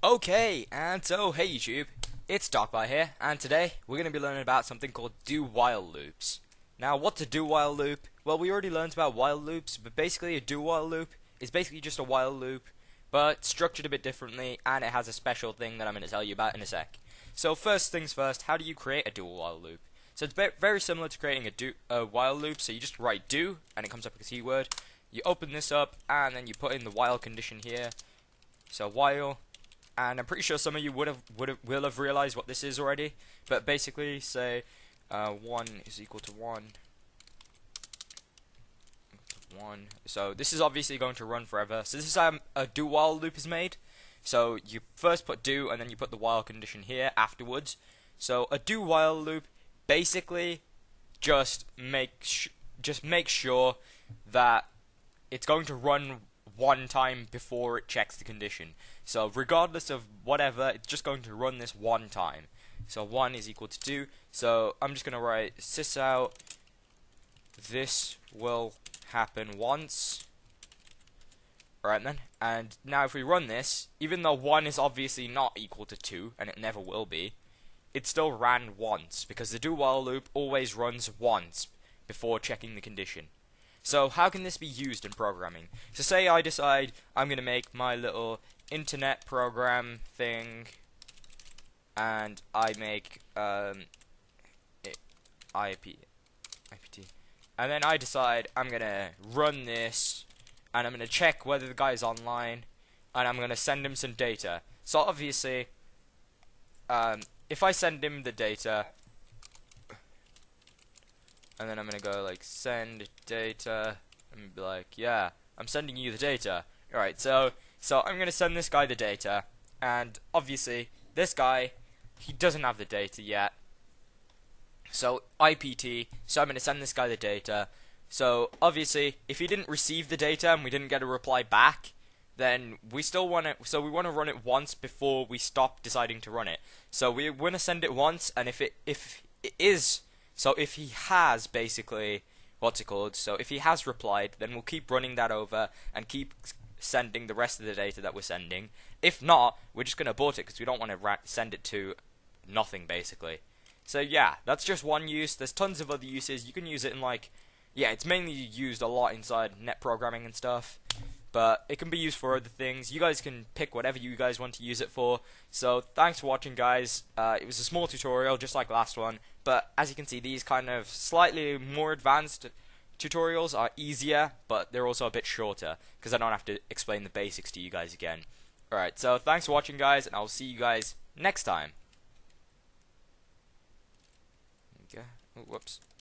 Okay, and so hey YouTube, it's Darkbyte here, and today we're going to be learning about something called do-while loops. Now, what's a do-while loop? Well, we already learned about while loops, but basically a do-while loop is basically just a while loop, but structured a bit differently, and it has a special thing that I'm going to tell you about in a sec. So first things first, how do you create a do-while loop? So it's very similar to creating a while loop, so you just write do, and it comes up with a keyword. You open this up, and then you put in the while condition here. So while, and I'm pretty sure some of you will have realized what this is already, but basically say 1 is equal to 1. So this is obviously going to run forever. So this is how a do while loop is made. So you first put do, and then you put the while condition here afterwards. So a do while loop basically just make sure that it's going to run one time before it checks the condition. So regardless of whatever, it's just going to run this one time. So 1 is equal to 2. So I'm just going to write sysout this will happen once. Alright then. And now if we run this, even though 1 is obviously not equal to 2, and it never will be, it still ran once, because the do while loop always runs once before checking the condition. So how can this be used in programming? So say I decide I'm going to make my little internet program thing, and I make IPT, and then I decide I'm going to run this, and I'm going to check whether the guy's online, and I'm going to send him some data. So obviously, if I send him the data, and then I'm gonna go like send data and be like, yeah, I'm sending you the data. Alright, so I'm gonna send this guy the data, and obviously this guy, he doesn't have the data yet. So IPT, so I'm gonna send this guy the data. So obviously if he didn't receive the data and we didn't get a reply back, then we still want to, we want to run it once before we stop deciding to run it. So we want to send it once, and if it is, so if he has basically, so if he has replied, then we'll keep running that over and keep sending the rest of the data that we're sending. If not, we're just going to abort it because we don't want to send it to nothing basically. So yeah, that's just one use. There's tons of other uses. You can use it in it's mainly used a lot inside net programming and stuff, but it can be used for other things. You guys can pick whatever you guys want to use it for. So thanks for watching, guys. It was a small tutorial just like last one, but as you can see, these kind of slightly more advanced tutorials are easier, but they're also a bit shorter because I don't have to explain the basics to you guys again. Alright, so thanks for watching, guys, and I'll see you guys next time. Okay. Oh, whoops.